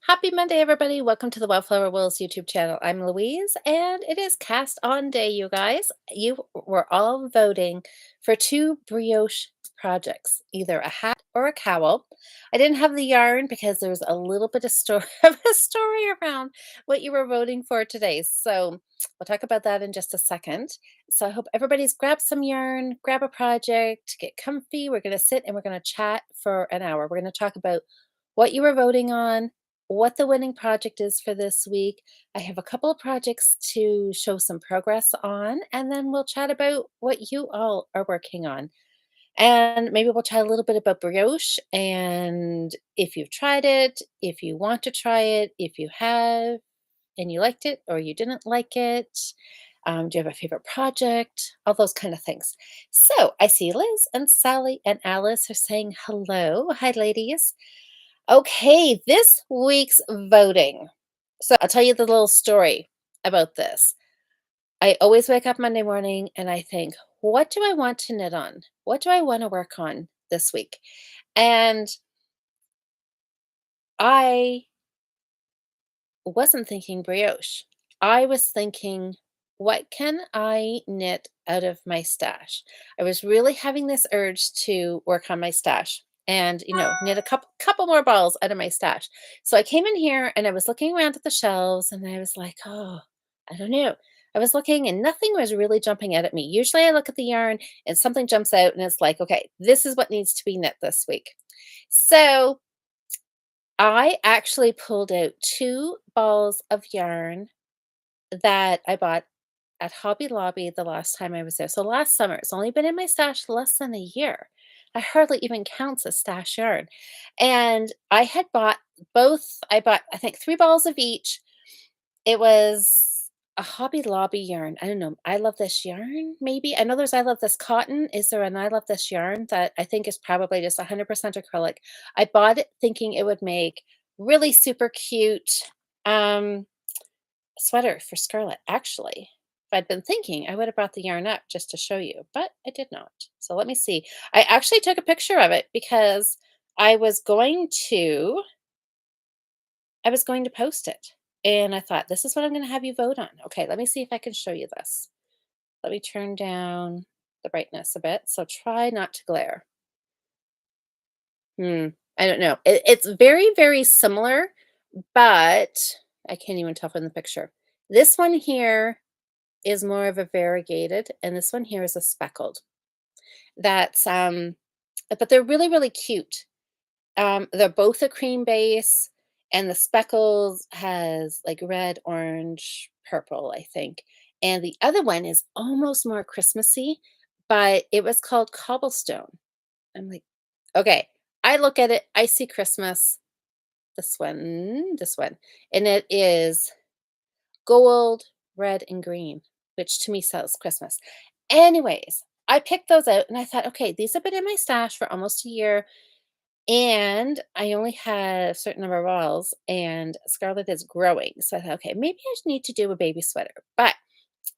Happy Monday, everybody. Welcome to the Wildflower Wills YouTube channel. I'm Louise, and it is cast on day, you guys. You were all voting for two brioche projects, either a hat or a cowl. I didn't have the yarn because there's a little bit of story of a story around what you were voting for today. So we'll talk about that in just a second. So I hope everybody's grabbed some yarn, grab a project, get comfy. We're going to sit and we're going to chat for an hour. We're going to talk about what you were voting on, what the winning project is for this week. I have a couple of projects to show some progress on, and then we'll chat about what you all are working on. And maybe we'll chat a little bit about brioche and if you've tried it, if you want to try it, if you have and you liked it or you didn't like it. Do you have a favorite project? All those kind of things. So I see Liz and Sally and Alice are saying hello. Hi, ladies. Okay, this week's voting. So I'll tell you the little story about this. I always wake up Monday morning and I think, what do I want to knit on? What do I want to work on this week? And I wasn't thinking brioche. I was thinking, what can I knit out of my stash? I was really having this urge to work on my stash and knit a couple more balls out of my stash. So I came in here and I was looking around at the shelves and I was like, oh, I don't know. I was looking and nothing was really jumping out at me. Usually I look at the yarn and something jumps out and it's like, okay, this is what needs to be knit this week. So I actually pulled out 2 balls of yarn that I bought at Hobby Lobby the last time I was there. So last summer, it's only been in my stash less than a year. I hardly even counts as stash yarn. And I had bought I bought, I think, 3 balls of each. It was a Hobby Lobby yarn. I don't know. I love this yarn, maybe. I know there's I love this cotton. Is there an I love this yarn that I think is probably just 100% acrylic? I bought it thinking it would make really super cute um, sweater for Scarlett. Actually, if I'd been thinking, I would have brought the yarn up just to show you, but I did not. So let me see. I actually took a picture of it because I was going to I was going to post it. And I thought, this is what I'm going to have you vote on. Okay, let me see if I can show you this. Let me turn down the brightness a bit. So try not to glare. I don't know. It's very, very similar, but I can't even tell from the picture. This one here is more of a variegated, and this one here is a speckled. That's but they're really, really cute. They're both a cream base, and the speckles has like red, orange, purple, I think. And the other one is almost more Christmassy, but it was called Cobblestone. I'm like, okay. I look at it, I see Christmas. This one, and it is gold, red, and green, which to me sells Christmas. Anyways, I picked those out and I thought, okay, these have been in my stash for almost a year. And I only had a certain number of balls, and Scarlett is growing. So I thought, okay, maybe I just need to do a baby sweater, but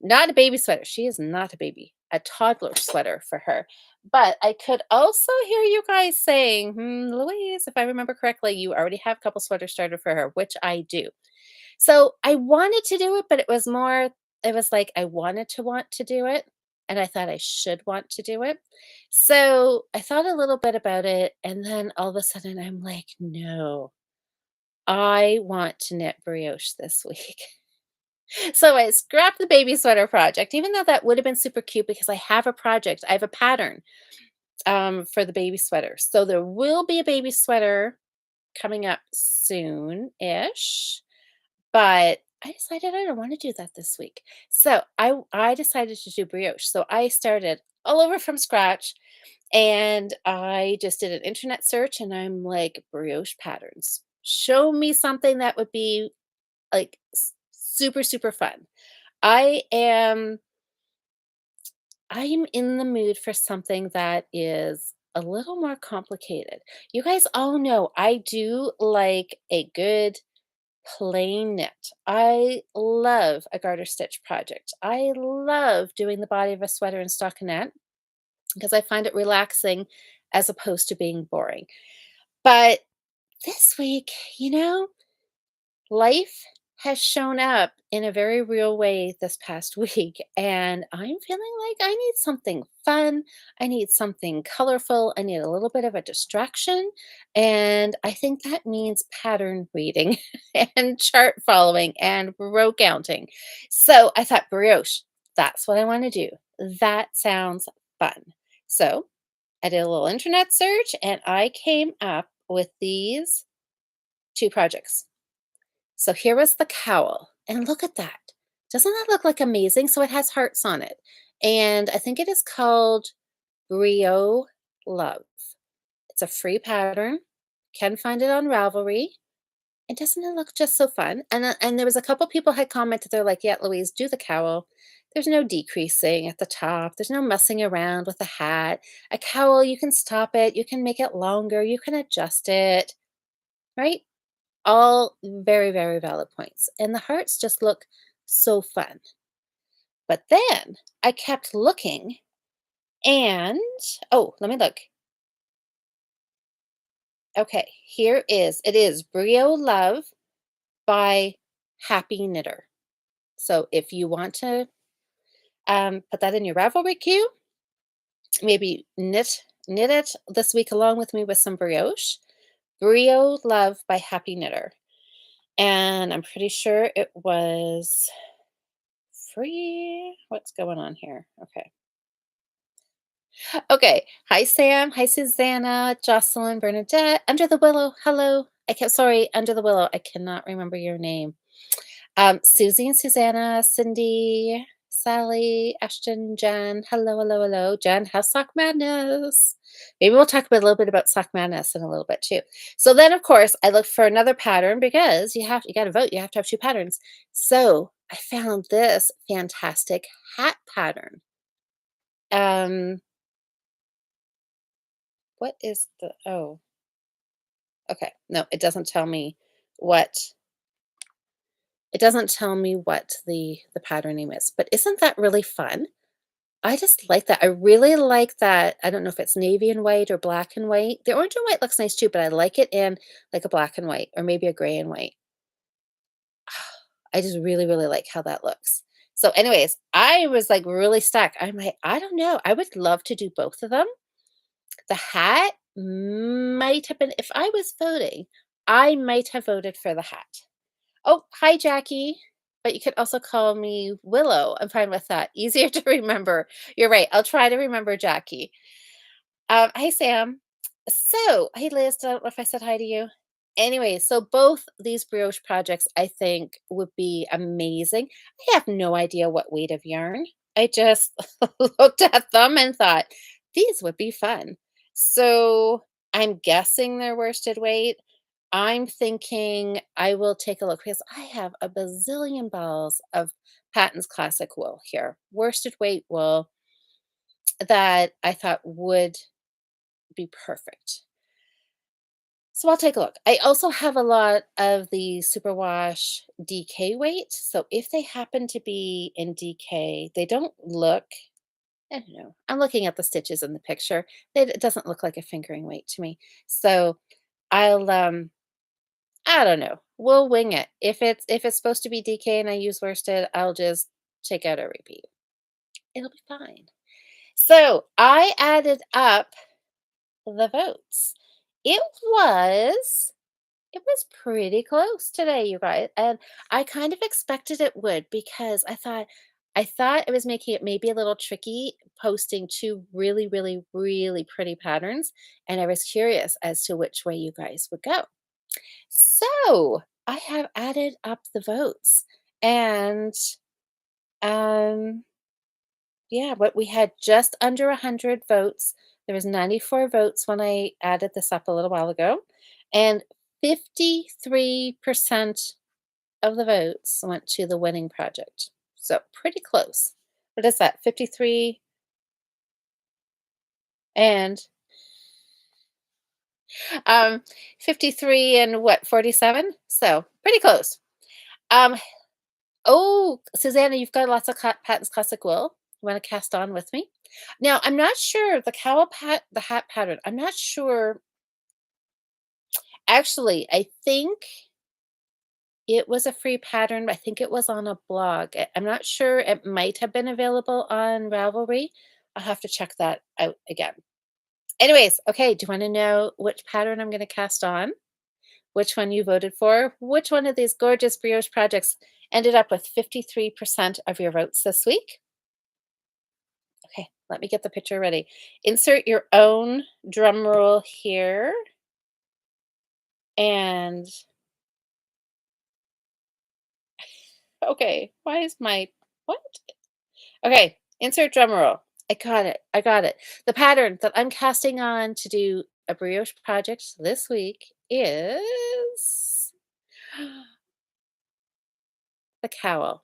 not a baby sweater. She is not a baby, a toddler sweater for her. But I could also hear you guys saying, Louise, if I remember correctly, you already have a couple sweaters started for her, which I do. So I wanted to do it, but it was like I wanted to want to do it. And I thought I should want to do it. So I thought a little bit about it. And then all of a sudden I'm like, no, I want to knit brioche this week. So I scrapped the baby sweater project, even though that would have been super cute because I have a project. I have a pattern for the baby sweater. So there will be a baby sweater coming up soon ish. But I decided I don't wanna do that this week. So, I decided to do brioche. So, I started all over from scratch, and I just did an internet search, and I'm like, "Brioche patterns. Show me something that would be, like, super, super fun." I am I'm in the mood for something that is a little more complicated. You guys all know I do like a good plain knit. I love a garter stitch project. I love doing the body of a sweater in stockinette because I find it relaxing as opposed to being boring. But this week, you know, Life has shown up in a very real way this past week, and I'm feeling like I need something fun. I need something colorful. I need a little bit of a distraction. And I think that means pattern reading and chart following and row counting. So I thought, brioche, that's what I want to do. That sounds fun. So I did a little internet search and I came up with these two projects. So here was the cowl, and look at that. Doesn't that look like amazing? So it has hearts on it, and I think it is called Brio Love. It's a free pattern. Can find it on Ravelry. And doesn't it look just so fun? And there was a couple people had commented. They're like, "Yeah, Louise, do the cowl. There's no decreasing at the top. There's no messing around with the hat. A cowl, you can stop it. You can make it longer. You can adjust it, right? All very, very valid points. And the hearts just look so fun. But then I kept looking and oh, let me look. Okay, it is Brio Love by Happy Knitter. So if you want to put that in your Ravelry queue, maybe knit it this week along with me with some brioche. Brio Love by Happy Knitter. And I'm pretty sure it was free. What's going on here? Okay. Okay. Hi, Sam. Hi, Susanna, Jocelyn, Bernadette, Under the Willow. Hello. Sorry, Under the Willow. I cannot remember your name. Susie and Susanna, Cindy, Sally, Ashton, Jen. Hello, hello, hello. Jen, how's Sock Madness? Maybe we'll talk about a little bit about Sock Madness in a little bit too. So then, of course, I looked for another pattern because you got to vote. You have to have two patterns. So I found this fantastic hat pattern. Um, what is the oh, okay. No, what it doesn't tell me what the pattern name is. But isn't that really fun? I just like that. I really like that. I don't know if it's navy and white or black and white. The orange and white looks nice too, but I like it in like a black and white or maybe a gray and white. I just really, really like how that looks. So, anyways, I was like really stuck. I'm like, I don't know. I would love to do both of them. The hat might have been, if I was voting, I might have voted for the hat. Oh, hi, Jackie. But you could also call me Willow. I'm fine with that. Easier to remember. You're right. I'll try to remember Jackie. Hey, Sam. So, hey, Liz. I don't know if I said hi to you. Anyway, so both these brioche projects I think would be amazing. I have no idea what weight of yarn. I just looked at them and thought these would be fun. So I'm guessing they're worsted weight. I'm thinking I will take a look because I have a bazillion balls of Patton's Classic wool here, worsted weight wool that I thought would be perfect. So I'll take a look. I also have a lot of the superwash DK weight. So if they happen to be in DK, they don't look, I don't know. I'm looking at the stitches in the picture. It doesn't look like a fingering weight to me. So I'll I don't know. We'll wing it. If it's supposed to be DK and I use worsted, I'll just take out a repeat. It'll be fine. So I added up the votes. It was It was pretty close today, you guys, and I kind of expected it would because I thought it was making it maybe a little tricky posting two really, really, really pretty patterns, and I was curious as to which way you guys would go. So, I have added up the votes, and, um, yeah, what we had just under 100 votes. There was 94 votes when I added this up a little while ago, and 53% of the votes went to the winning project. So pretty close. What is that? 53 and 53 and what, 47? So pretty close. Um oh, Susanna, you've got lots of Patton's Classic wool. You want to cast on with me? Now, I'm not sure the hat pattern. I'm not sure. Actually, I think It was a free pattern. I think it was on a blog. I'm not sure. It might have been available on Ravelry. I'll have to check that out again. Anyways, okay, do you wanna know which pattern I'm gonna cast on? Which one you voted for? Which one of these gorgeous brioche projects ended up with 53% of your votes this week? Okay, let me get the picture ready. Insert your own drum roll here, and okay, why is my what? Okay, insert drum roll. I got it, I got it. The pattern that I'm casting on to do a brioche project this week is the cowl.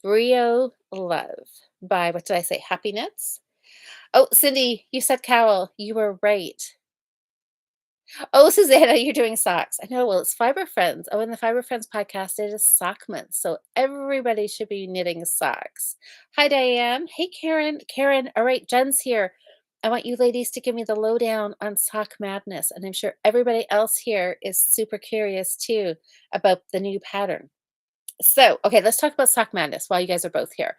Brio Love by, what did I say, Happy Knits? Oh, Cindy, you said cowl. You were right. Oh, Susanna, you're doing socks. I know. Well, it's Fiber Friends. Oh, in the Fiber Friends podcast, it is Sock Month. So everybody should be knitting socks. Hi, Diane. Hey, Karen. Karen. All right, Jen's here. I want you ladies to give me the lowdown on sock madness. And I'm sure everybody else here is super curious too about the new pattern. So, okay, let's talk about sock madness while you guys are both here.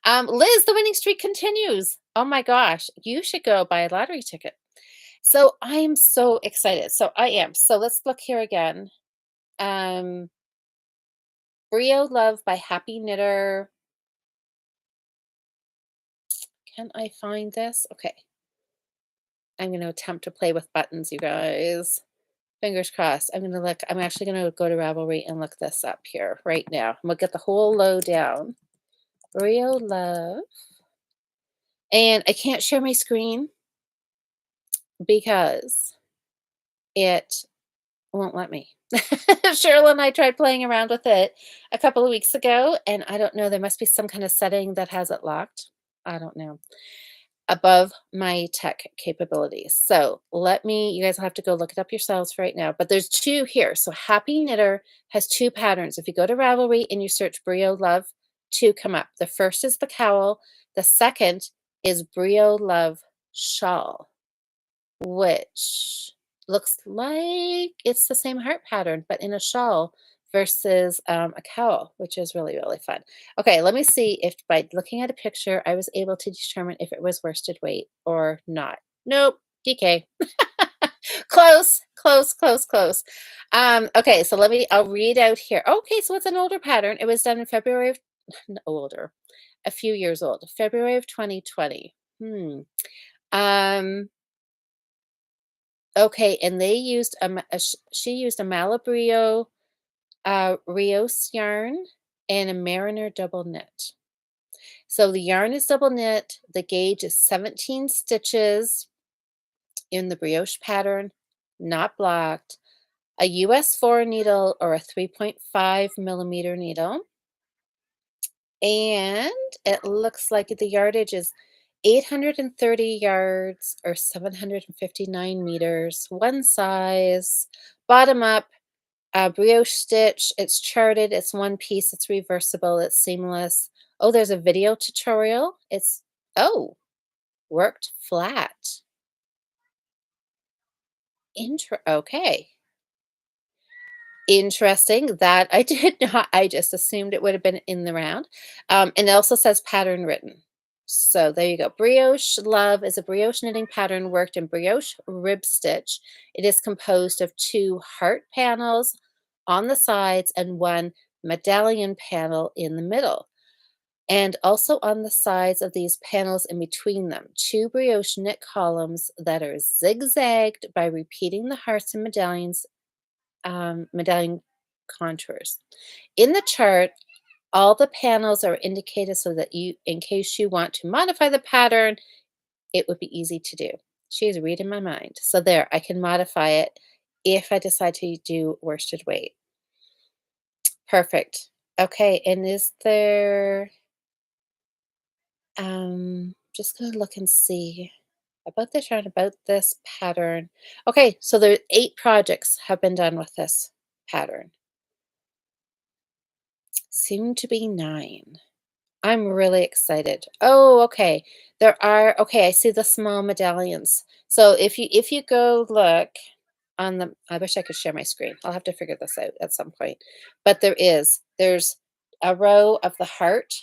Liz, the winning streak continues. Oh my gosh, you should go buy a lottery ticket. So I am so excited. So I am. So let's look here again. Um, Brio Love by Happy Knitter. Can I find this? Okay. I'm going to attempt to play with buttons, you guys. Fingers crossed. I'm going to look. I'm actually going to go to Ravelry and look this up here right now. I'm going to get the whole lowdown. Brio Love. And I can't share my screen because it won't let me. Cheryl and I tried playing around with it a couple of weeks ago, and I don't know, there must be some kind of setting that has it locked. I don't know. Above my tech capabilities. So let me, you guys will have to go look it up yourselves right now. But there's two here. So Happy Knitter has two patterns. If you go to Ravelry and you search Brio Love, two come up. The first is the cowl, the second is Brio Love Shawl, which looks like it's the same heart pattern, but in a shawl versus a cowl, which is really, really fun. Okay, let me see if by looking at a picture, I was able to determine if it was worsted weight or not. Nope, DK. Close, close, close, close. Okay, so I'll read out here. Okay, so it's an older pattern. It was done in February of, older, a few years old, February of 2020. Um, Okay, and they used she used a Malabrio, Rios yarn and a Mariner double knit. So the yarn is double knit, the gauge is 17 stitches in the brioche pattern, not blocked, a US 4 needle or a 3.5 millimeter needle, and it looks like the yardage is 830 yards or 759 meters, one size, bottom up, brioche stitch. It's charted, it's one piece, it's reversible, it's seamless. Oh, there's a video tutorial. Oh, worked flat. Okay. Interesting. That I did not, I just assumed it would have been in the round. And it also says pattern written. So there you go. Brioche Love is a brioche knitting pattern worked in brioche rib stitch. It is composed of two heart panels on the sides and one medallion panel in the middle. And also on the sides of these panels in between them, two brioche knit columns that are zigzagged by repeating the hearts and medallion contours. In the chart, all the panels are indicated so that you, in case you want to modify the pattern, it would be easy to do. She's reading my mind. So there, I can modify it if I decide to do worsted weight. Perfect. Okay, and is there, just gonna look and see about this yarn, about this pattern. Okay, so there 8 projects have been done with this pattern. Soon to be 9. I'm really excited. Oh, okay. Okay, I see the small medallions. So if you go look, on the I wish I could share my screen. I'll have to figure this out at some point. But there's a row of the heart,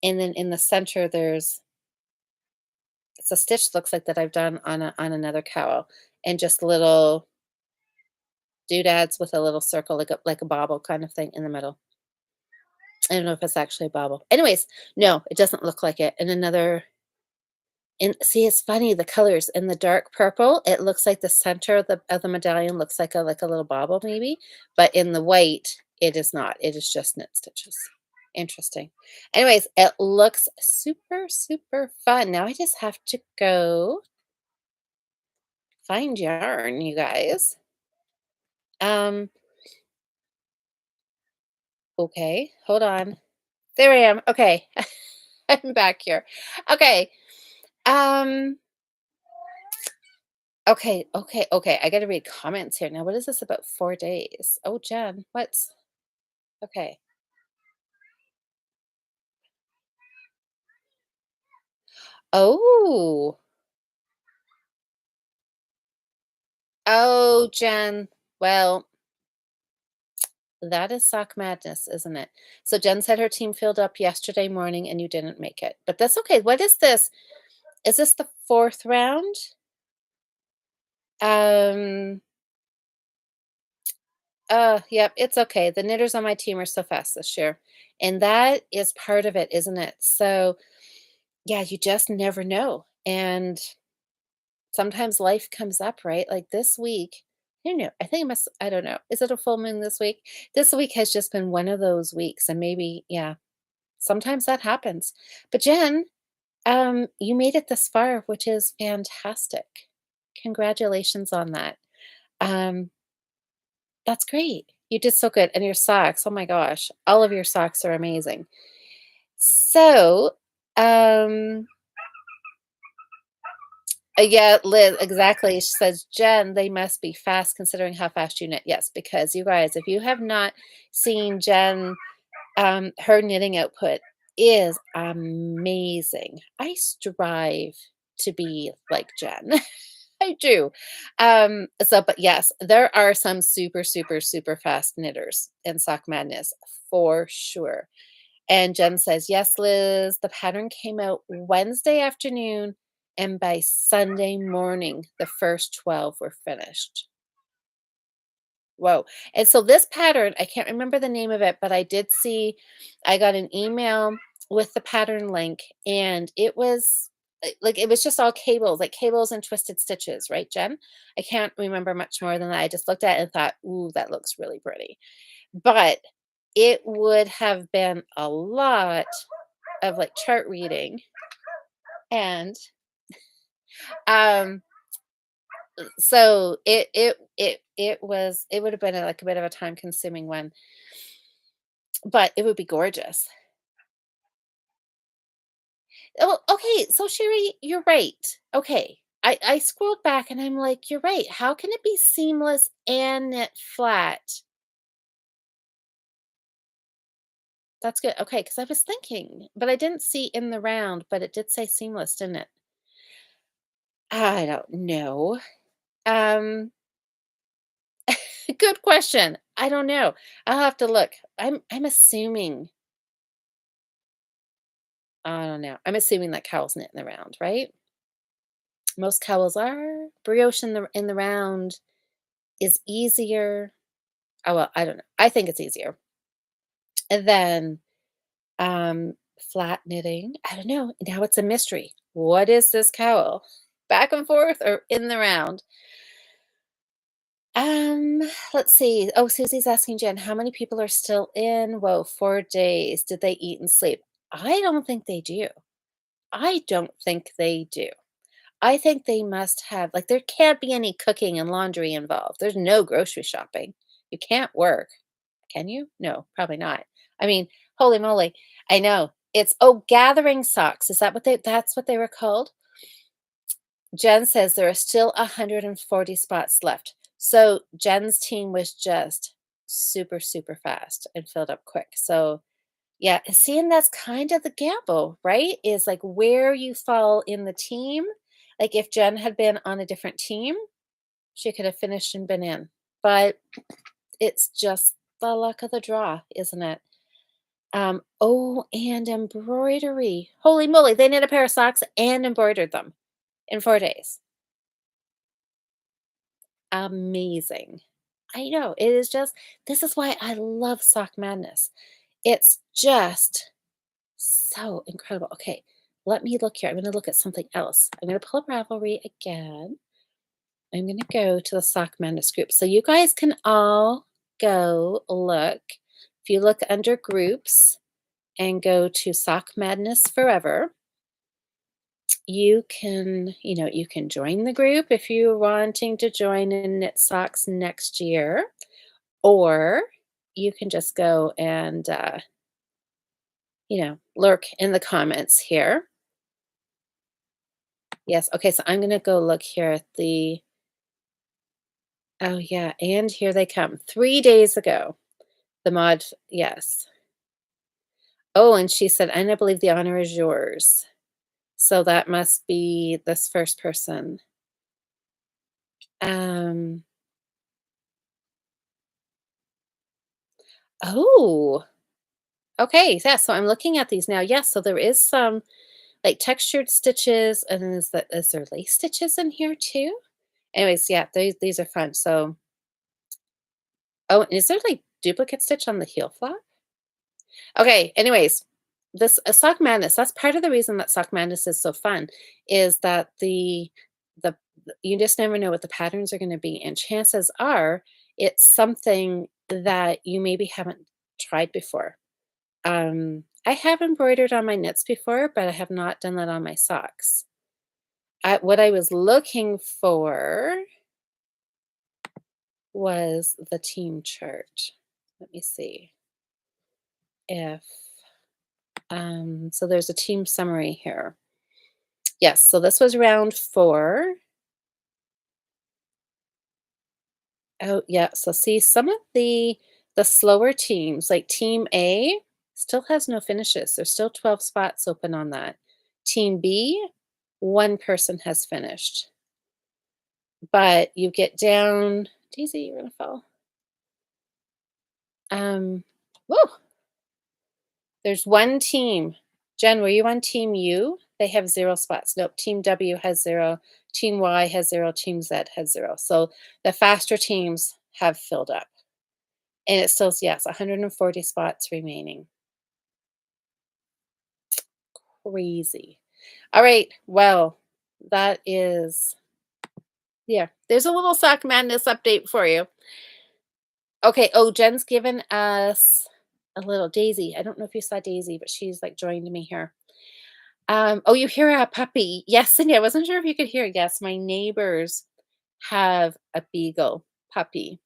and then in the center, it's a stitch looks like that I've done on another cowl, and just little doodads with a little circle, like a bauble kind of thing in the middle. I don't know if it's actually a bauble. Anyways, no, it doesn't look like it. And another and see, it's funny, the colors in the dark purple, it looks like the center of the medallion looks like a little bauble maybe, but in the white, it is not. It is just knit stitches. Interesting. Anyways, it looks super, super fun. Now I just have to go find yarn, you guys. Um, okay, hold on. There I am. Okay. I'm back here. Okay. Um, okay. I gotta read comments here. Now, what is this about 4 days? Oh, Jen, what's okay. Oh, oh, Jen. Well, that is sock madness, isn't it? So Jen said her team filled up yesterday morning and you didn't make it. But that's okay. What is this? Is this the fourth round? Um, yep, it's okay. The knitters on my team are so fast this year. And that is part of it, isn't it? So, yeah, you just never know. And sometimes life comes up, right? Like this week, I don't know. I think it must, I don't know. Is it a full moon this week? This week has just been one of those weeks. And maybe, yeah, sometimes that happens. But Jen, you made it this far, which is fantastic. Congratulations on that. Um, that's great. You did so good. And your socks, oh my gosh, all of your socks are amazing. So, um, yeah, Liz, exactly. She says, Jen, they must be fast considering how fast you knit. Yes, because you guys, if you have not seen Jen, her knitting output is amazing. I strive to be like Jen. I do. So, but yes, there are some super, super, super fast knitters in Sock Madness for sure. And Jen says, yes, Liz, the pattern came out Wednesday afternoon, and by Sunday morning, the first 12 were finished. Whoa. And so this pattern, I can't remember the name of it, but I did see, I got an email with the pattern link, and it was like, it was just all cables, like cables and twisted stitches, right, Jen? I can't remember much more than that. I just looked at it and thought, ooh, that looks really pretty. But it would have been a lot of like chart reading and um so it would have been like a bit of a time consuming one, but it would be gorgeous. Oh, okay, so Sherry, you're right. Okay. I scrolled back and I'm like, you're right. How can it be seamless and knit flat? That's good. Okay, because I was thinking, but I didn't see in the round, but it did say seamless, didn't it? I don't know. Um, good question. I don't know. I'll have to look. I'm assuming. I don't know. I'm assuming that cowl's knit in the round, right? Most cowls are. Brioche in the round is easier. Oh well, I don't know. I think it's easier. And then flat knitting. I don't know. Now it's a mystery. What is this cowl? Back and forth or in the round? Um, let's see. Oh, Susie's asking Jen, how many people are still in? Whoa, 4 days. Did they eat and sleep? I don't think they do. I don't think they do. I think they must have, like, there can't be any cooking and laundry involved. There's no grocery shopping. You can't work. Can you? No, probably not. I mean, holy moly. I know. It's oh, gathering socks. Is that what that's what they were called? Jen says there are still 140 spots left. So Jen's team was just super, super fast and filled up quick. So yeah, seeing that's kind of the gamble, right? Is like where you fall in the team. Like if Jen had been on a different team, She could have finished and been in, but it's just the luck of the draw, isn't it? Oh, and embroidery. Holy moly, they knit a pair of socks and embroidered them in 4 days. Amazing. I know, it is just this is why I love Sock Madness. It's just so incredible. Okay, let me look here. I'm gonna look at something else. I'm gonna pull up Ravelry again. I'm gonna go to the Sock Madness group. So you guys can all go look. If you look under groups and go to Sock Madness Forever, you can join the group if you're wanting to join in knit socks next year, or you can just go and lurk in the comments here. Yes, okay, so I'm gonna go look here at the oh yeah, and here they come. 3 days ago. The mod yes. Oh, and she said, "And I believe the honor is yours." So that must be this first person. Um, oh, okay, yeah, so I'm looking at these now. Yes, so there is some, like, textured stitches, and then is there lace stitches in here too? Anyways, yeah, these are fun. So oh, and is there, like, duplicate stitch on the heel flap? Okay, anyways, this Sock Madness, that's part of the reason that Sock Madness is so fun, is that the you just never know what the patterns are gonna be, and chances are it's something that you maybe haven't tried before. I have embroidered on my knits before, but I have not done that on my socks. What I was looking for was the team chart. Let me see if so there's a team summary here. Yes, so this was round 4. Oh, yeah, so see some of the slower teams, like team A still has no finishes. There's still 12 spots open on that. Team B, 1 person has finished. But you get down Daisy, you're gonna fall. Um, whoa, there's 1 team. Jen, were you on team U? They have 0 spots. Nope, team W has 0, team Y has 0, team Z has 0. So the faster teams have filled up. And it still yes, 140 spots remaining. Crazy. All right, well, that is yeah, there's a little Sock Madness update for you. Okay, oh, Jen's given us a little Daisy. I don't know if you saw Daisy, but she's, like, joined me here. Oh, you hear a puppy. Yes, Cindy, I wasn't sure if you could hear. Yes, my neighbors have a beagle puppy,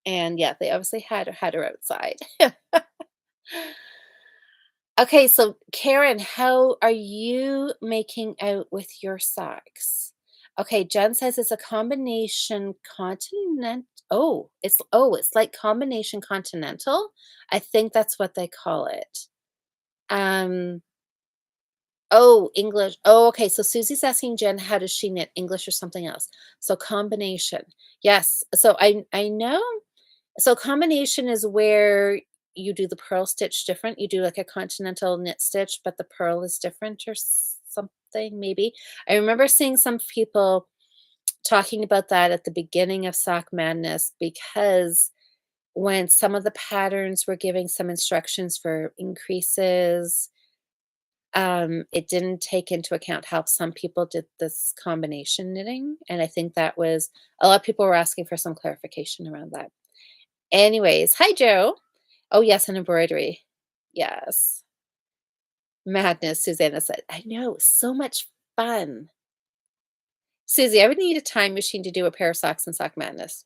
and, yeah, they obviously had her outside. Okay, so Karen, how are you making out with your socks? Okay, Jen says it's a combination continent. It's like combination continental. I think that's what they call it. Um, oh, English. Oh, okay. So Susie's asking Jen, how does she knit English or something else? So combination. Yes. So I know so combination is where you do the purl stitch different. You do like a continental knit stitch, but the purl is different or something, maybe. I remember seeing some people talking about that at the beginning of Sock Madness because when some of the patterns were giving some instructions for increases, it didn't take into account how some people did this combination knitting. And I think that was a lot of people were asking for some clarification around that. Anyways, hi, Joe. Oh, yes, and embroidery. Yes. Madness, Susanna said. I know, so much fun. Susie, I would need a time machine to do a pair of socks and Sock Madness.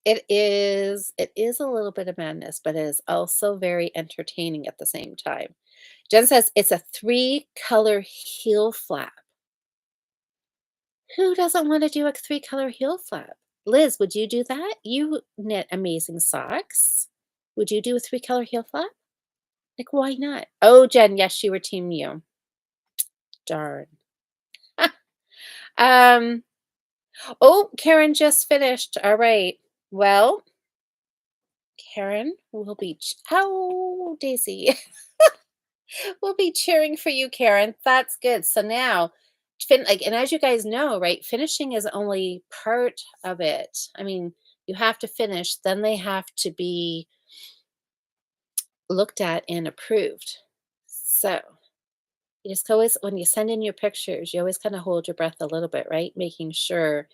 It is a little bit of madness, but it is also very entertaining at the same time. Jen says it's a 3-color heel flap. Who doesn't want to do a 3-color heel flap? Liz, would you do that? You knit amazing socks. Would you do a 3-color heel flap? Like, why not? Oh, Jen, yes, you were team you. Darn. Um, Oh, Karen just finished. All right. Well, Karen will be oh, Daisy. We'll be cheering for you, Karen. That's good. So now, and as you guys know, right, finishing is only part of it. I mean, you have to finish, then they have to be looked at and approved. So you just always, when you send in your pictures, you always kind of hold your breath a little bit, right? Making sure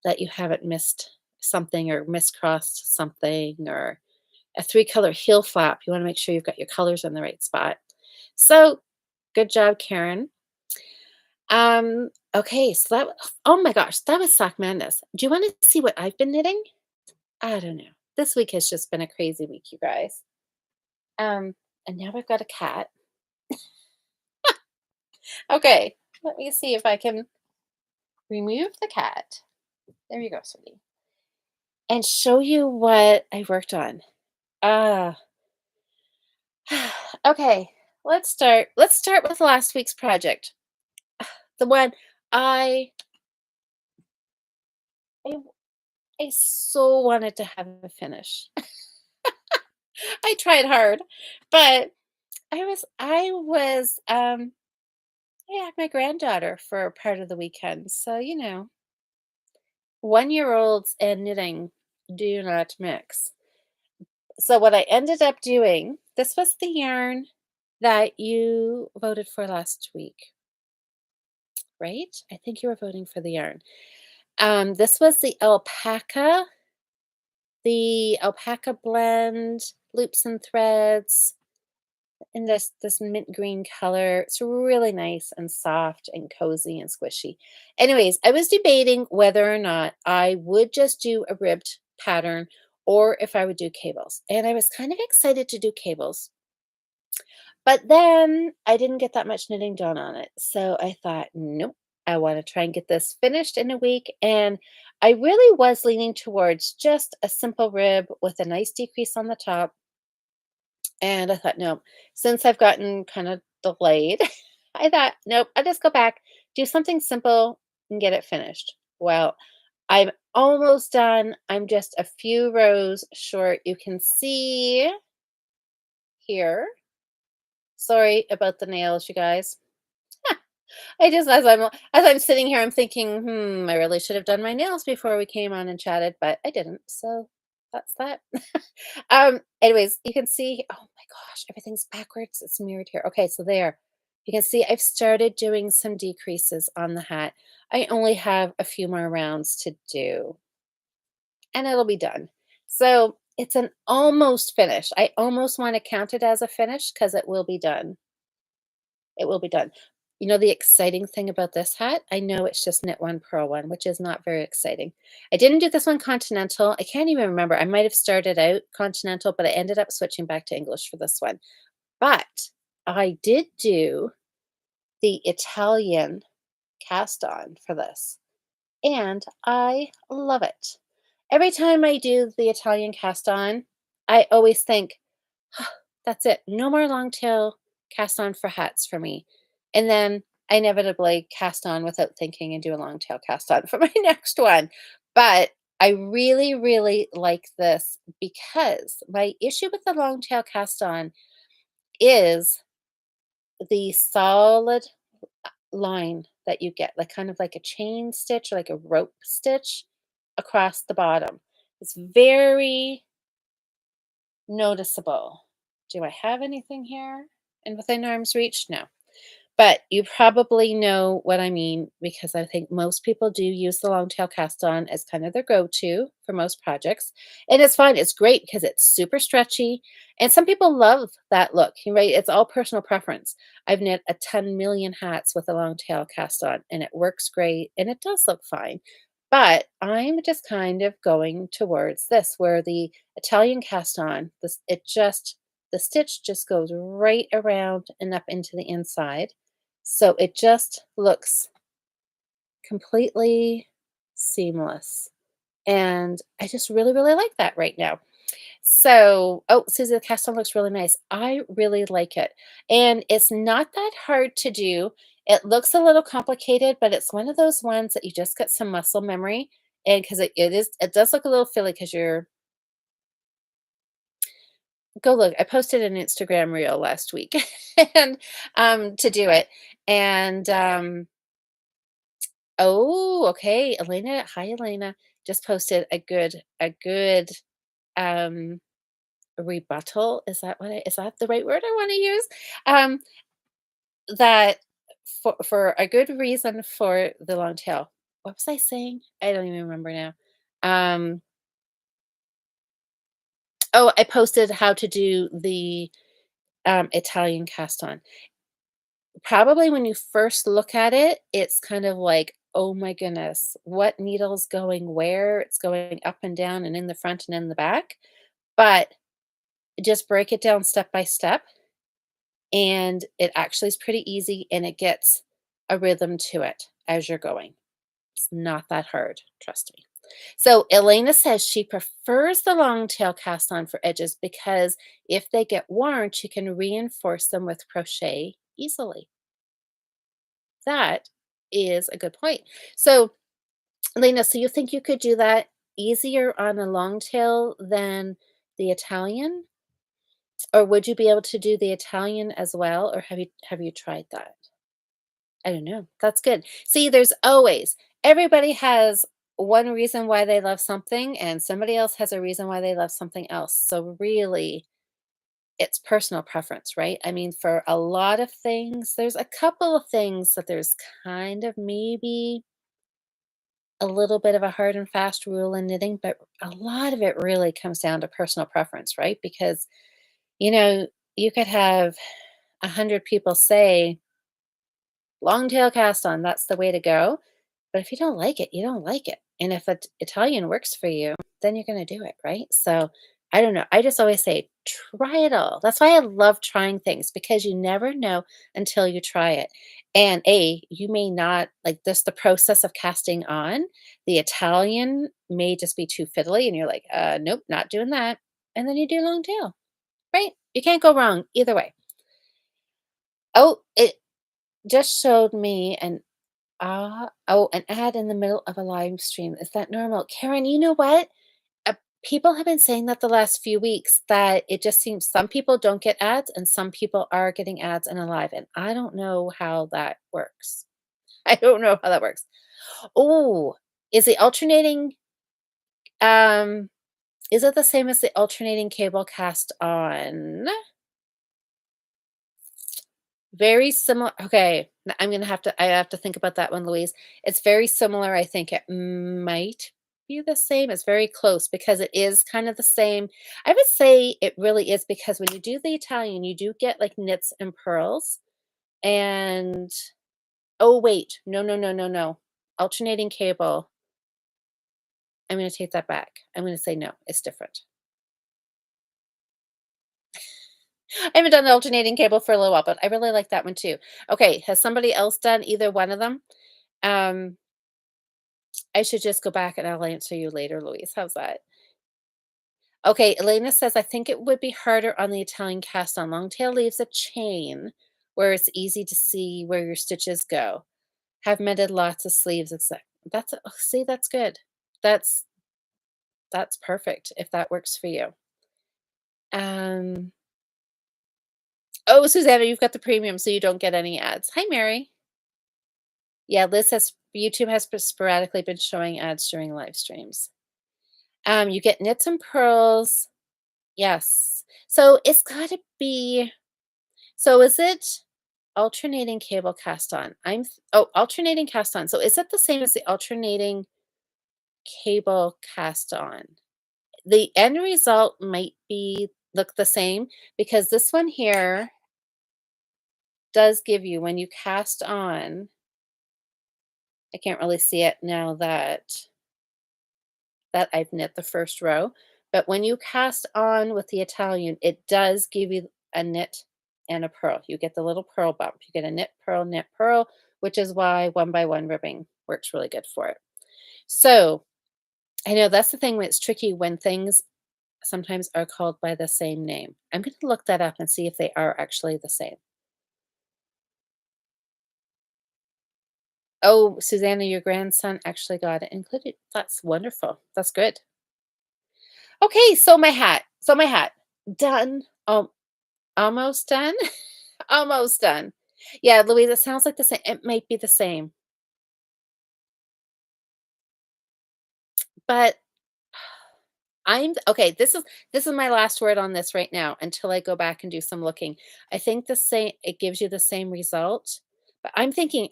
that you haven't missed something or miscrossed something or a three-color heel flap. You want to make sure you've got your colors in the right spot. So good job, Karen. Okay, so that oh my gosh, that was sock madness. Do you want to see what I've been knitting? I don't know. This week has just been a crazy week, you guys. Um, and now I've got a cat. Okay, let me see if I can remove the cat. There you go, sweetie. And show you what I worked on. Ah, okay. Let's start with last week's project. The one I I, I so wanted to have a finish. I tried hard, but I was I had my granddaughter for part of the weekend. So, 1-year-olds and knitting do not mix. So what I ended up doing, this was the yarn that you voted for last week, right? I think you were voting for the yarn. This was the alpaca blend, loops and threads in this mint green color. It's really nice and soft and cozy and squishy. Anyways, I was debating whether or not I would just do a ribbed pattern or if I would do cables. And I was kind of excited to do cables. But then I didn't get that much knitting done on it. So I thought, nope, I want to try and get this finished in a week. And I really was leaning towards just a simple rib with a nice decrease on the top. And I thought, nope, since I've gotten kind of delayed, I thought, nope, I'll just go back, do something simple and get it finished. Well, I'm almost done. I'm just a few rows short. You can see here. Sorry about the nails, you guys. I just as I'm sitting here, I'm thinking, I really should have done my nails before we came on and chatted, but I didn't. So that's that. Anyways, you can see, oh my gosh, everything's backwards. It's mirrored here. Okay, so there. You can see I've started doing some decreases on the hat. I only have a few more rounds to do, and it'll be done. So it's an almost finish. I almost want to count it as a finish because it will be done. It will be done. You know the exciting thing about this hat? I know it's just knit one, purl one, which is not very exciting. I didn't do this one continental. I can't even remember. I might have started out continental, but I ended up switching back to English for this one. But I did do the Italian cast on for this, and I love it. Every time I do the Italian cast on, I always think, that's it. No more long tail cast on for hats for me. And then I inevitably cast on without thinking and do a long tail cast on for my next one. But I really, really like this because my issue with the long tail cast on is the solid line that you get, like kind of like a chain stitch or like a rope stitch across the bottom. It's very noticeable. Do I have anything here and within arm's reach? No. But you probably know what I mean because I think most people do use the long tail cast on as kind of their go-to for most projects. And it's fine. It's great because it's super stretchy. And some people love that look, right? It's all personal preference. I've knit a 10 million hats with a long tail cast on and it works great and it does look fine. But I'm just kind of going towards this where the Italian cast on, the stitch just goes right around and up into the inside. So it just looks completely seamless. And I just really, really like that right now. So, oh, Susie, the cast on looks really nice. I really like it. And it's not that hard to do. It looks a little complicated, but it's one of those ones that you just get some muscle memory, and because it does look a little frilly because you're go look. I posted an Instagram reel last week and, to do it, and, oh, okay, Elena hi, Elena, just posted a good, um, rebuttal, is that the right word I wanna use? Um, that for a good reason for the long tail. What was I saying? I don't even remember now. Um, oh, I posted how to do the, Italian cast on. Probably when you first look at it, it's kind of like, "Oh my goodness, what needle's going where?" It's going up and down and in the front and in the back, but just break it down step by step, and it actually is pretty easy, and it gets a rhythm to it as you're going. It's not that hard, trust me. So Elena says she prefers the long tail cast on for edges because if they get worn, she can reinforce them with crochet easily. That is a good point. So, Elena, so you think you could do that easier on a long tail than the Italian? Or would you be able to do the Italian as well? Or have you tried that? I don't know. That's good. See, there's always everybody has one reason why they love something, and somebody else has a reason why they love something else. So really, it's personal preference, right? I mean, for a lot of things, there's a couple of things that there's kind of maybe a little bit of a hard and fast rule in knitting, but a lot of it really comes down to personal preference, right? Because, you know, you could have 100 people say, long tail cast on, that's the way to go. But if you don't like it, you don't like it. And if Italian works for you, then you're going to do it, right? So I don't know. I just always say, try it all. That's why I love trying things because you never know until you try it. And you may not like this, the process of casting on the Italian may just be too fiddly. And you're like, nope, not doing that. And then you do long tail, right? You can't go wrong either way. Oh, it just showed me an ad in the middle of a live stream. Is that normal? Karen, you know what? People have been saying that the last few weeks that it just seems some people don't get ads and some people are getting ads in a live, and I don't know how that works. I don't know how that works. Oh, is the alternating um is it the same as the alternating cable cast on? Very similar. Okay, I have to think about that one, Louise. It's very similar. I think it might be the same. It's very close because it is kind of the same. I would say it really is because when you do the Italian, you do get like knits and pearls. And oh wait, no, no, no, no, no. Alternating cable. I'm going to take that back. I'm going to say no. It's different. I haven't done the alternating cable for a little while, but I really like that one too. Okay, has somebody else done either one of them? Um, I should just go back and I'll answer you later, Louise. How's that? Okay, Elena says, I think it would be harder on the Italian cast on. Long tail leaves a chain where it's easy to see where your stitches go. Have mended lots of sleeves. See, that's good. That's that's perfect if that works for you. Um, oh, Susanna, you've got the premium, so you don't get any ads. Hi, Mary. Yeah, Liz says YouTube has sporadically been showing ads during live streams. You get knits and pearls. Yes. So it's gotta be so is it alternating cable cast on? Alternating cast on. So is it the same as the alternating cable cast on? The end result might be look the same because this one here does give you when you cast on, I can't really see it now that I've knit the first row. But when you cast on with the Italian, it does give you a knit and a purl. You get the little purl bump. You get a knit, purl, which is why one by one ribbing works really good for it. So I know that's the thing when it's tricky when things sometimes are called by the same name. I'm going to look that up and see if they are actually the same. Oh, Susanna, your grandson actually got it included. That's wonderful. That's good. Okay, so my hat. So my hat. Done. Almost done. Almost done. Yeah, Louise, it sounds like the same. It might be the same, but I'm okay. This is my last word on this right now until I go back and do some looking. I think the same. It gives you the same result, but I'm thinking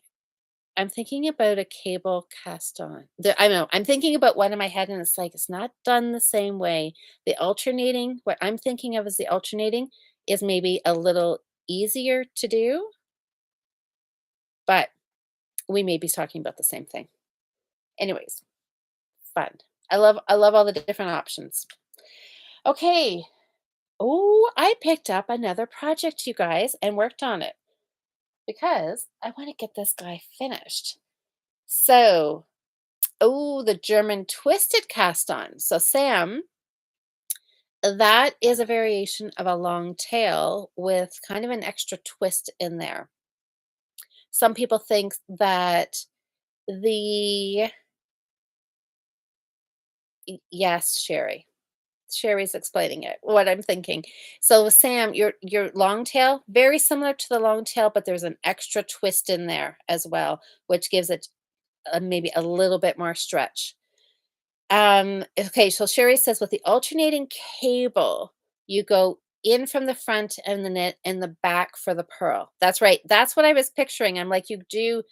about a cable cast on. I know. I'm thinking about one in my head, and it's like it's not done the same way. The alternating, what I'm thinking of as the alternating, is maybe a little easier to do, but we may be talking about the same thing. Anyways, fun. I love all the different options. Okay. Oh, I picked up another project, you guys, and worked on it because I want to get this guy finished. So, oh, the German twisted cast on. So, Sam, that is a variation of a long tail with kind of an extra twist in there. Some people think that the yes, Sherry. Sherry's explaining it, what I'm thinking. So Sam, your long tail, very similar to the long tail, but there's an extra twist in there as well, which gives it maybe a little bit more stretch. Okay, so Sherry says with the alternating cable, you go in from the front and the knit and the back for the purl. That's right. That's what I was picturing. I'm like, you do,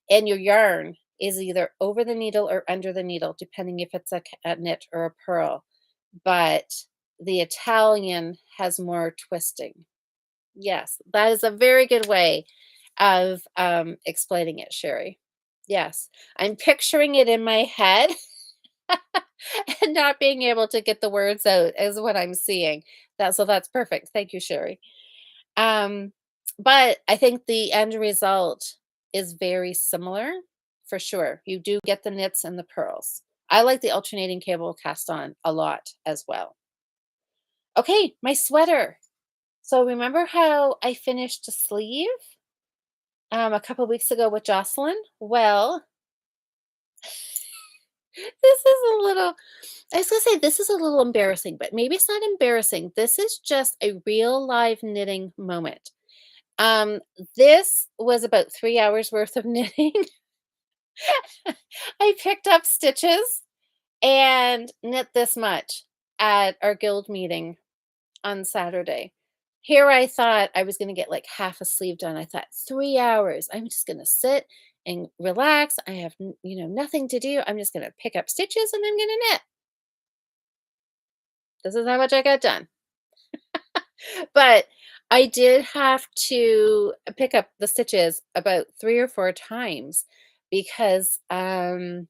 and your yarn is either over the needle or under the needle, depending if it's a knit or a purl. But the Italian has more twisting. Yes, that is a very good way of explaining it, Sherry. Yes, I'm picturing it in my head and not being able to get the words out is what I'm seeing. That's perfect. Thank you, Sherry. Um, but I think the end result is very similar for sure. You do get the knits and the pearls. I like the alternating cable cast on a lot as well. Okay, my sweater. So remember how I finished a sleeve a couple weeks ago with Jocelyn? Well, this is a little I was gonna say this is a little embarrassing, but maybe it's not embarrassing. This is just a real live knitting moment. Um, this was about 3 hours worth of knitting. I picked up stitches and knit this much at our guild meeting on Saturday. Here I thought I was gonna get like half a sleeve done. I thought 3 hours. I'm just gonna sit and relax. I have nothing to do. I'm just gonna pick up stitches and I'm gonna knit. This is how much I got done. But I did have to pick up the stitches about 3 or 4 times because, I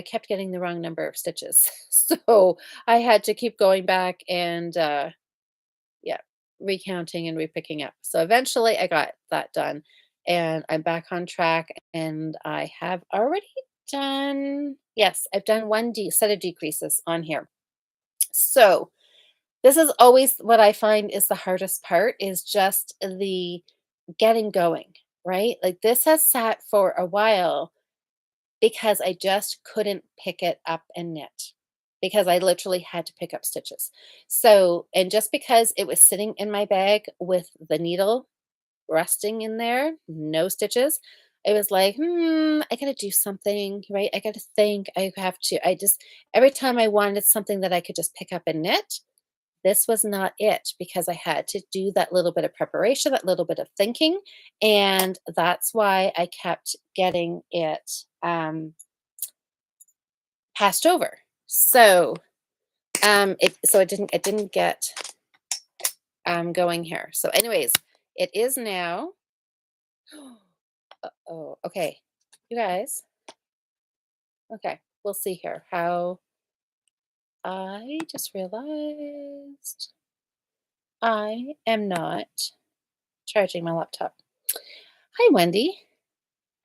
kept getting the wrong number of stitches. So, I had to keep going back and, yeah, recounting and repicking up. So, eventually, I got that done, and I'm back on track, and I have already done yes, I've done 1 set of decreases on here. So, this is always what I find is the hardest part is just the getting going, right? Like this has sat for a while because I just couldn't pick it up and knit because I literally had to pick up stitches. So, and just because it was sitting in my bag with the needle resting in there, no stitches, it was like, I gotta do something, right? I gotta think. I have to. I just, every time I wanted something that I could just pick up and knit, this was not it because I had to do that little bit of preparation, that little bit of thinking, and that's why I kept getting it passed over. So it didn't get going here. So, anyways, it is now. Oh, okay, you guys. Okay, we'll see here. How I just realized I am not charging my laptop. Hi, Wendy.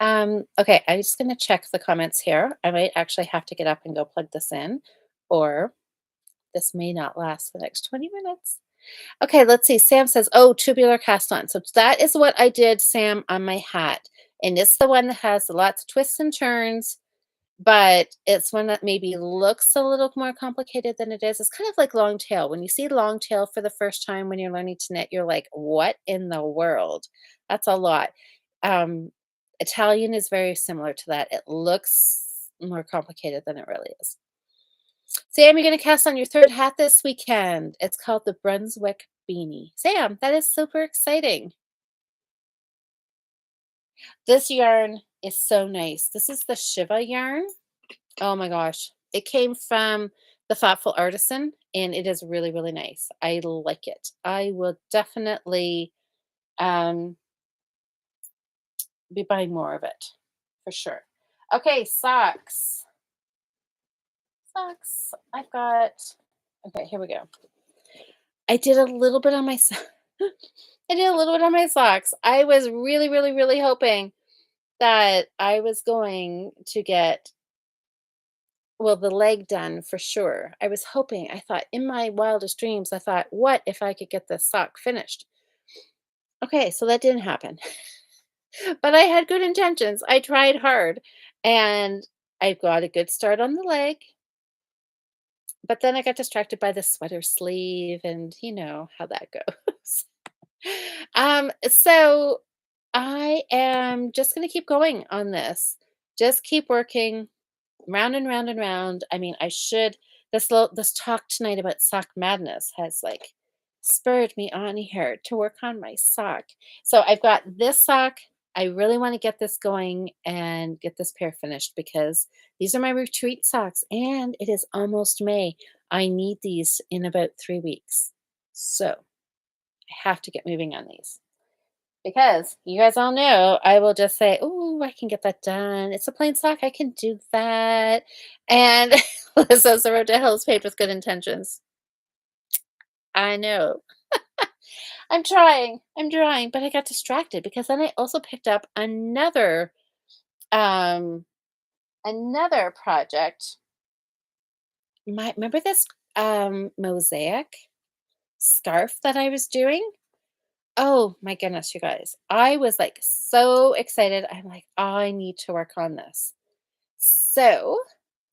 Okay, I'm just gonna check the comments here. I might actually have to get up and go plug this in, or this may not last the next 20 minutes. Okay, let's see. Sam says, "Oh, tubular cast on." So that is what I did, Sam, on my hat. And it's the one that has lots of twists and turns, but it's one that maybe looks a little more complicated than it is. It's kind of like long tail. When you see long tail for the first time when you're learning to knit, you're like, "What in the world?" That's a lot. Um, Italian is very similar to that. It looks more complicated than it really is. Sam, you're gonna cast on your 3rd hat this weekend. It's called the Brunswick Beanie. Sam, that is super exciting. This yarn is so nice. This is the Shiva yarn. Oh my gosh. It came from the Thoughtful Artisan, and it is really, really nice. I like it. I will definitely um, be buying more of it for sure. Okay, socks. Socks. I've got, okay, here we go. I did a little bit on my I did a little bit on my socks. I was really, really, really hoping that I was going to get, well, the leg done for sure. I was hoping, I thought in my wildest dreams, I thought, what if I could get this sock finished? Okay, so that didn't happen. But I had good intentions. I tried hard and I got a good start on the leg, but then I got distracted by the sweater sleeve and you know how that goes. So I am just going to keep going on this. Just keep working round and round and round. I mean, I should, this talk tonight about sock madness has like spurred me on here to work on my sock. So I've got this sock. I really want to get this going and get this pair finished because these are my retreat socks and it is almost May. I need these in about 3 weeks. So I have to get moving on these. Because you guys all know I will just say, "Oh, I can get that done. It's a plain sock. I can do that." And Liz says the road to hell is paved with good intentions. I know. I'm trying. I'm trying, but I got distracted because then I also picked up um another project. My remember this mosaic scarf that I was doing? Oh my goodness, you guys. I was like so excited. I'm like, I need to work on this. So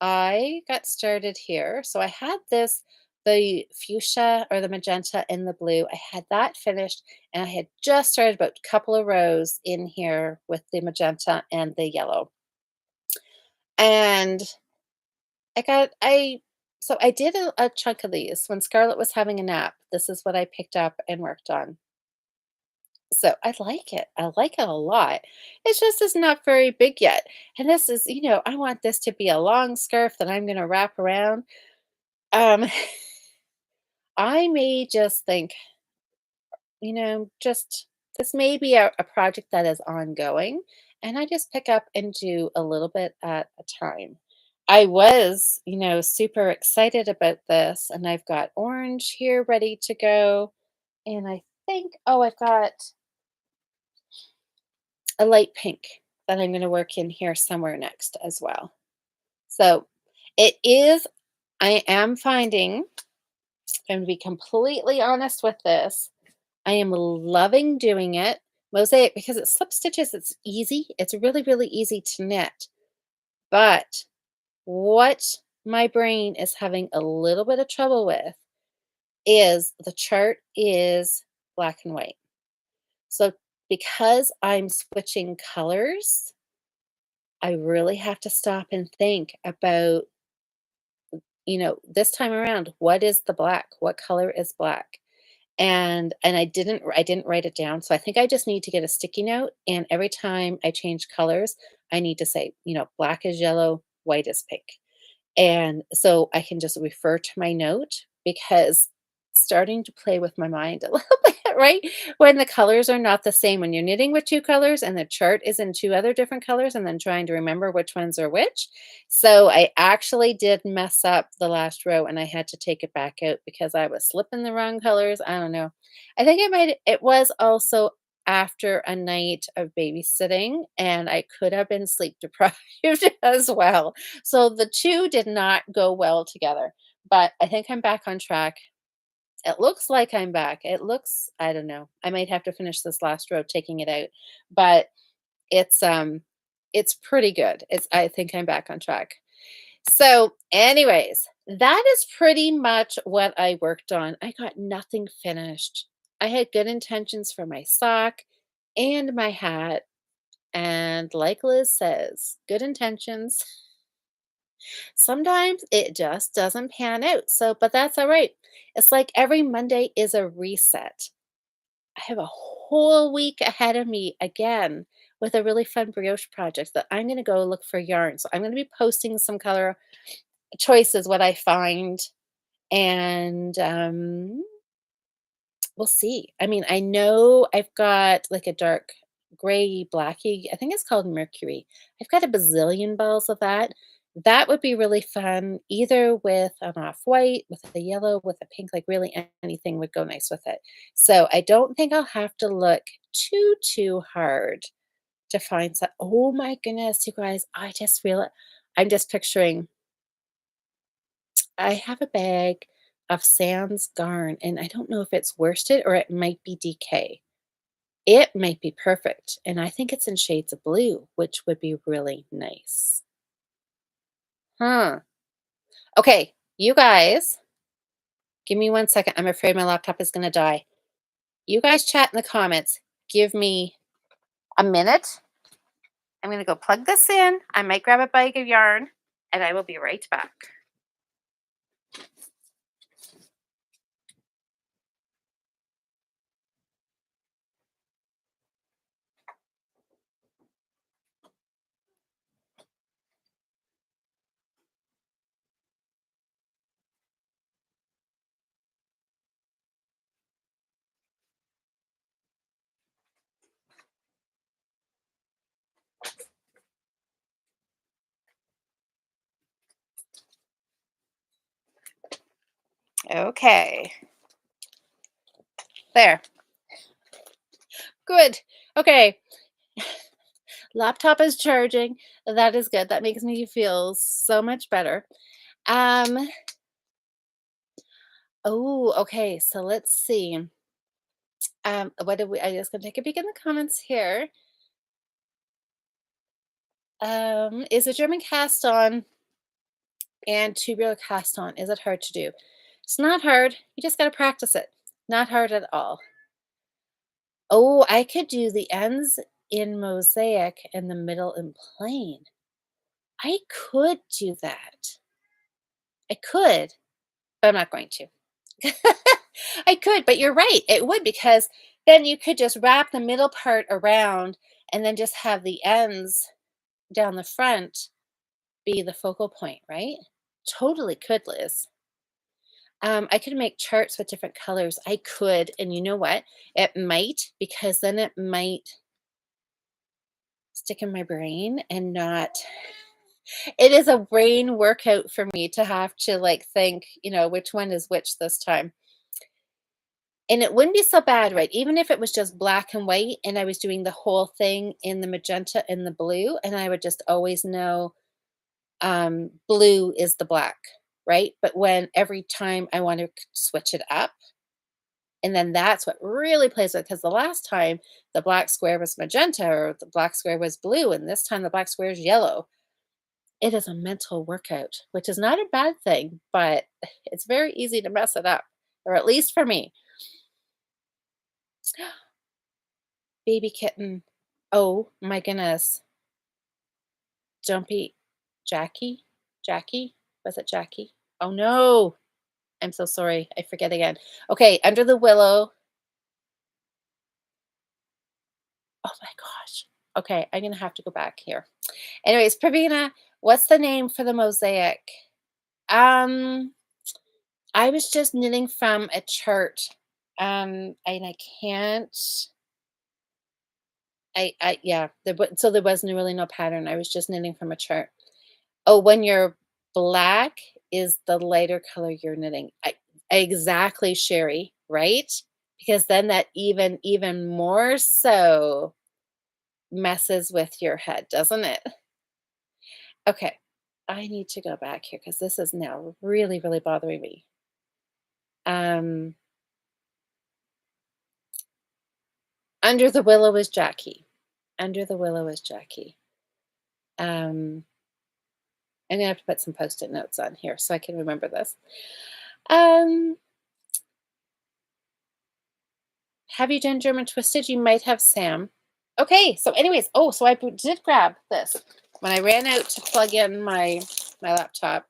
I got started here. So I had this, the fuchsia or the magenta and the blue. I had that finished and I had just started about a couple of rows in here with the magenta and the yellow. And so I did a chunk of these when Scarlett was having a nap. This is what I picked up and worked on. So I like it. I like it a lot. It's just it's not very big yet. And this is, I want this to be a long scarf that I'm going to wrap around. Um, I may just think, just this may be a project that is ongoing, and I just pick up and do a little bit at a time. I was, super excited about this, and I've got orange here ready to go. And I think, oh, I've got a light pink that I'm gonna work in here somewhere next as well. So it is, I am finding, if I'm gonna be completely honest with this, I am loving doing it. Mosaic because it slip stitches, it's easy. It's really, really easy to knit. But what my brain is having a little bit of trouble with is the chart is black and white. So because I'm switching colors, I really have to stop and think about, this time around, what is the black? What color is black? And I didn't write it down. So I think I just need to get a sticky note and every time I change colors, I need to say, black is yellow, white is pink. And so I can just refer to my note because starting to play with my mind a little bit, right? When the colors are not the same, when you're knitting with two colors and the chart is in two other different colors, and then trying to remember which ones are which. So I actually did mess up the last row and I had to take it back out because I was slipping the wrong colors. I don't know. I think it was also after a night of babysitting and I could have been sleep deprived as well. So the 2 did not go well together, but I think I'm back on track. It looks like I'm back. I don't know. I might have to finish this last row taking it out, but It's pretty good. I think I'm back on track. So, anyways, that is pretty much what I worked on. I got nothing finished. I had good intentions for my sock and my hat. And like Liz says, good intentions. Sometimes it just doesn't pan out. So, but that's all right. It's like every Monday is a reset. I have a whole week ahead of me again with a really fun brioche project that I'm going to go look for yarn. So I'm going to be posting some color choices, what I find, and we'll see. I mean, I know I've got like a dark gray blacky. I think it's called Mercury. I've got a bazillion balls of that. That would be really fun, either with an off white, with a yellow, with a pink, like really anything would go nice with it. So I don't think I'll have to look too hard to find some. Oh my goodness, you guys, I just feel it. I'm just picturing I have a bag of Sans Garn, and I don't know if it's worsted or it might be DK. It might be perfect, and I think it's in shades of blue, which would be really nice. Huh. Okay, you guys, give me 1 second. I'm afraid my laptop is going to die. You guys chat in the comments. Give me a minute. I'm going to go plug this in. I might grab a bag of yarn, and I will be right back. Okay, there. Good. Okay. Laptop is charging. That is good. That makes me feel so much better. Um, oh, okay. So let's see. What did we I just gonna take a peek in the comments here. Is a German cast on and tubular cast on? Is it hard to do? It's not hard. You just gotta practice it. Not hard at all. Oh, I could do the ends in mosaic and the middle in plain. I could do that. I could, but I'm not going to. I could, but you're right. It would because then you could just wrap the middle part around and then just have the ends down the front be the focal point, right? Totally could, Liz. I could make charts with different colors. I could, and you know what? It might because then it might stick in my brain and not. It is a brain workout for me to have to like think, which one is which this time. And it wouldn't be so bad, right? Even if it was just black and white and I was doing the whole thing in the magenta and the blue, and I would just always know blue is the black, right? But when every time I want to switch it up, and then that's what really plays with because the last time the black square was magenta or the black square was blue, and this time the black square is yellow. It is a mental workout, which is not a bad thing, but it's very easy to mess it up, or at least for me. Baby kitten. Oh my goodness. Don't be Jackie? Jackie? Was it Jackie? Oh no. I'm so sorry. I forget again. Okay, Under the Willow. Oh my gosh. Okay, I'm gonna have to go back here. Anyways, Pravina, what's the name for the mosaic? Um, I was just knitting from a chart. And I can't. Yeah. So there wasn't really no pattern. I was just knitting from a chart. Oh, when you're black is the lighter color you're knitting. Exactly, Sherry, right? Because then that even more so messes with your head, doesn't it? Okay. I need to go back here because this is now really bothering me. Um, Under the Willow is Jackie. Under the willow is Jackie. Um, I'm gonna have to put some post-it notes on here so I can remember this. Um, have you done German twisted? You might have, Sam. Okay, so anyways, oh, so I did grab this when I ran out to plug in my laptop.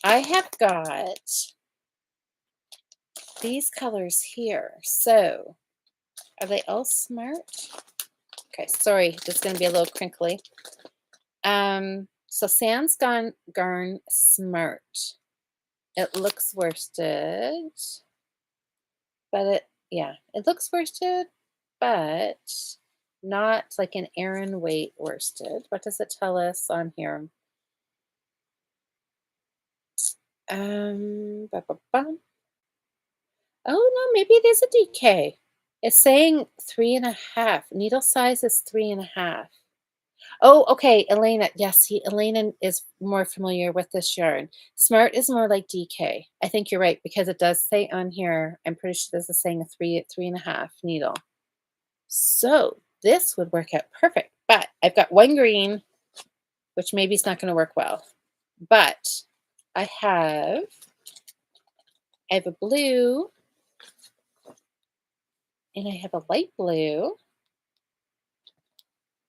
I have got these colors here. So are they all smart? Okay, sorry, this is gonna be a little crinkly. So Sam's gone Garn Smart. It looks worsted, but it looks worsted, but not like an Aran weight worsted. What does it tell us on here? Ba-ba-bum. Oh no, maybe it is a DK. It's saying 3.5. Needle size is 3.5. Oh, okay, Elena. Yes, Elena is more familiar with this yarn. Smart is more like DK. I think you're right because it does say on here, I'm pretty sure this is saying a 3.5 needle. So this would work out perfect. But I've got one green, which maybe it's not going to work well. But I have a blue, and I have a light blue.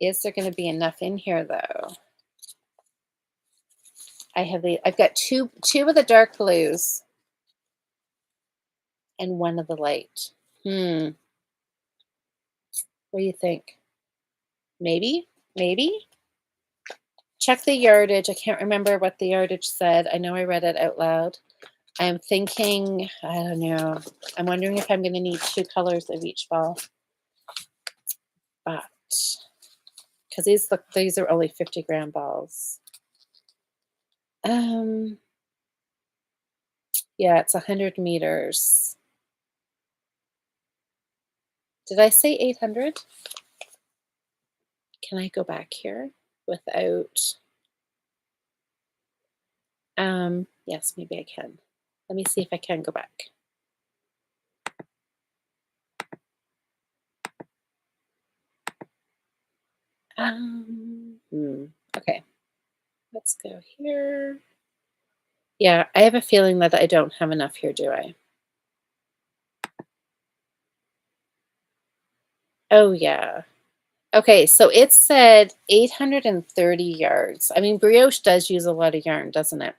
Is there going to be enough in here though? I've got two of the dark blues and one of the light. What do you think? Maybe? Maybe? Check the yardage. I can't remember what the yardage said. I know I read it out loud. I'm thinking, I don't know. I'm wondering if I'm going to need 2 colors of each ball. But, because these are only 50-gram balls. Yeah, it's 100 meters. Did I say 800? Can I go back here without? Yes, maybe I can. Let me see if I can go back. Okay, let's go here. Yeah, I have a feeling that I don't have enough here, do I? Oh, yeah. Okay, so it said 830 yards. I mean, Brioche does use a lot of yarn, doesn't it?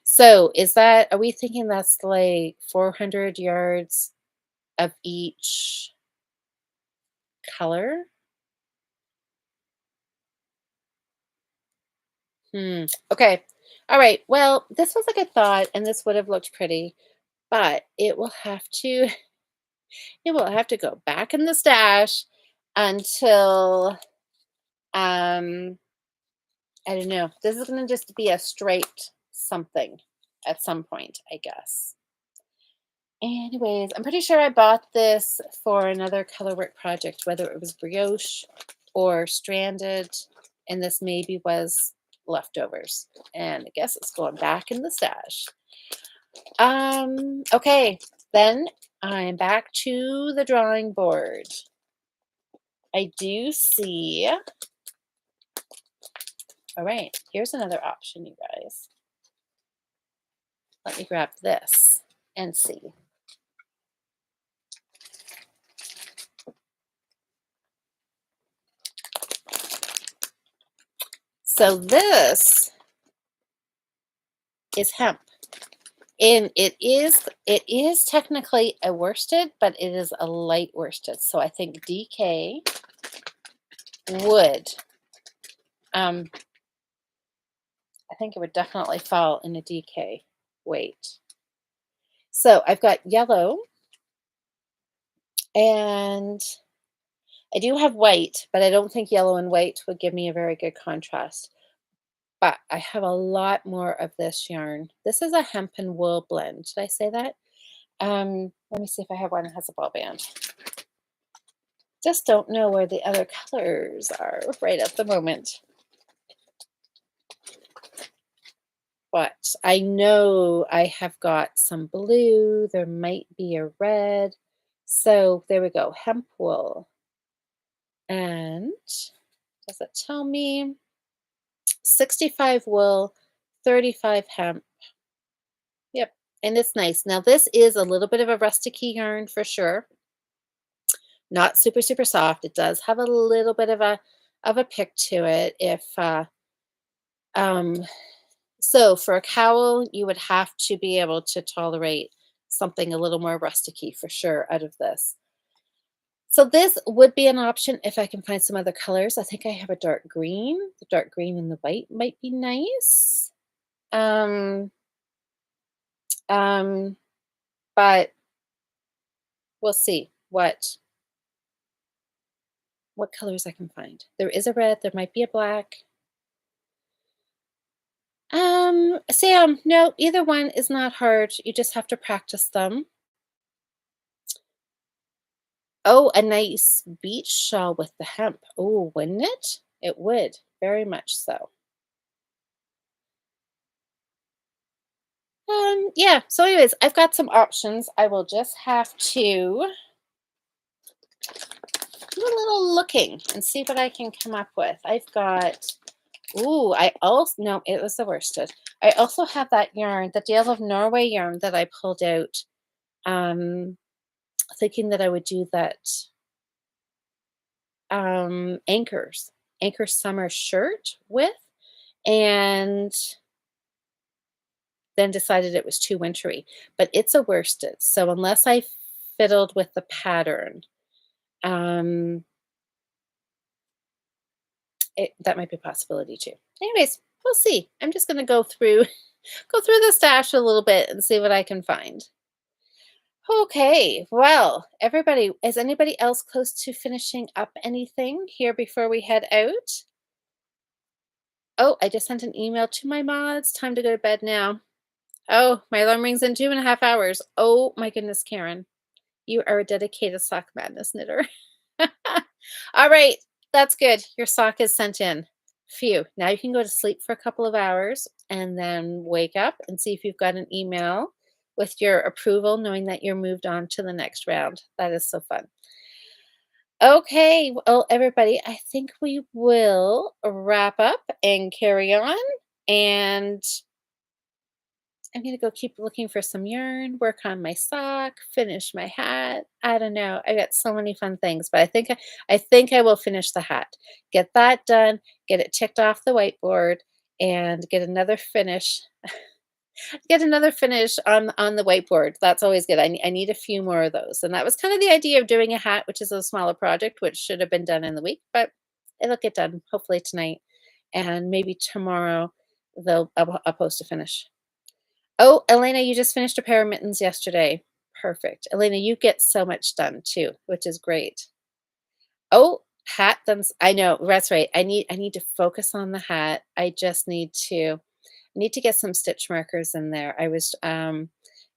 So are we thinking that's like 400 yards of each color? Okay. All right. Well, this was a good thought, and this would have looked pretty, but it will have to go back in the stash until I don't know. This is gonna just be a straight something at some point, I guess. Anyways, I'm pretty sure I bought this for another colorwork project, whether it was brioche or stranded, and this maybe was leftovers. And I guess it's going back in the stash. Okay, then I'm back to the drawing board. I do see. All right, here's another option, you guys. Let me grab this and see. So this is hemp. And it is technically a worsted, but it is a light worsted. So I think DK would I think it would definitely fall in a DK weight. So I've got yellow and I do have white, but I don't think yellow and white would give me a very good contrast. But I have a lot more of this yarn. This is a hemp and wool blend. Did I say that? Let me see if I have one that has a ball band. Just don't know where the other colors are right at the moment. But I know I have got some blue. There might be a red. So there we go, hemp wool. And Does it tell me? 65 wool, 35 hemp. Yep. And it's nice. Now this is a little bit of a rustic yarn for sure. Not super, super soft. It does have a little bit of a pick to it. If um so for a cowl, you would have to be able to tolerate something a little more rusticy for sure out of this. So this would be an option if I can find some other colors. I think I have a dark green. The dark green and the white might be nice. Um, um, but we'll see what colors I can find. There is a red, there might be a black. Sam, no, either one is not hard. You just have to practice them. Oh, a nice beach shawl with the hemp. Oh, wouldn't it? It would, very much so. Yeah, so anyways, I've got some options. I will just have to do a little looking and see what I can come up with. I've got, ooh, I also, no, it was the worsted. I also have that yarn, the Dale of Norway yarn that I pulled out, um, thinking that I would do that anchors, anchor summer shirt with, and then decided it was too wintry. But it's a worsted, so unless I fiddled with the pattern, um, that might be a possibility too. Anyways, we'll see. I'm just gonna go through go through the stash a little bit and see what I can find. Okay, well, everybody, is anybody else close to finishing up anything here before we head out? Oh, I just sent an email to my mods. Time to go to bed now. Oh, my alarm rings in 2.5 hours. Oh my goodness, Karen. You are a dedicated sock madness knitter. All right, that's good. Your sock is sent in. Phew. Now you can go to sleep for a couple of hours and then wake up and see if you've got an email with your approval, knowing that you're moved on to the next round. That is so fun. Okay, well, everybody, I think we will wrap up and carry on. And I'm gonna go keep looking for some yarn, work on my sock, finish my hat. I don't know. I got so many fun things, but I think I will finish the hat. Get that done, get it ticked off the whiteboard, and get another finish on the whiteboard. That's always good. I need a few more of those. And that was kind of the idea of doing a hat, which is a smaller project, which should have been done in the week, but it'll get done hopefully tonight. And maybe tomorrow I'll post a finish. Oh, Elena, you just finished a pair of mittens yesterday. Perfect. Elena, you get so much done too, which is great. Oh, hat done. I know, that's right. I need to focus on the hat. I need to get some stitch markers in there. I was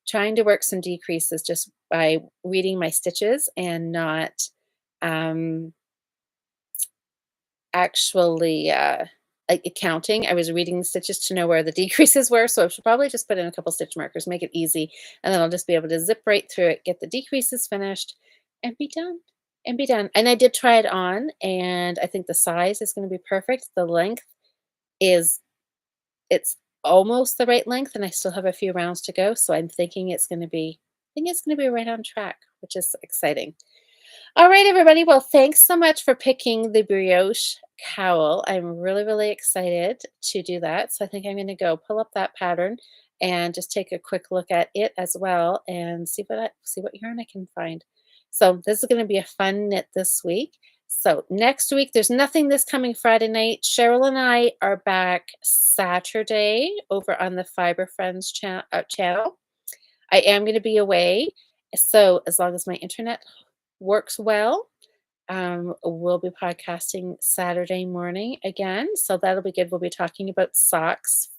trying to work some decreases just by reading my stitches and not um, actually like counting. I was reading the stitches to know where the decreases were, so I should probably just put in a couple stitch markers, make it easy, and then I'll just be able to zip right through it, get the decreases finished, and be done. And be done. And I did try it on, and I think the size is going to be perfect. The length is it's almost the right length, and I still have a few rounds to go, so I'm thinking I think it's going to be right on track, which is exciting. All right, everybody. Well, thanks so much for picking the brioche cowl. I'm really, really excited to do that. So I think I'm going to go pull up that pattern and just take a quick look at it as well and see what yarn I can find. So this is going to be a fun knit this week. So next week, there's nothing this coming Friday night. Cheryl and I are back Saturday over on the Fiber Friends channel. I am going to be away. So as long as my internet works well, we'll be podcasting Saturday morning again. So that'll be good. We'll be talking about socks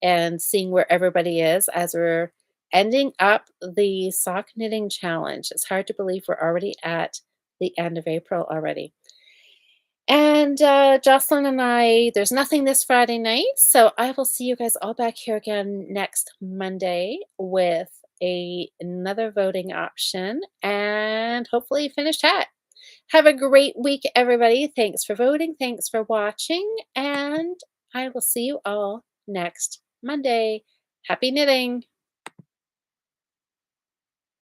and seeing where everybody is as we're ending up the sock knitting challenge. It's hard to believe we're already at the end of April already. And Jocelyn and I, there's nothing this Friday night. So I will see you guys all back here again next Monday with another voting option and hopefully finished hat. Have a great week, everybody. Thanks for voting. Thanks for watching. And I will see you all next Monday. Happy knitting.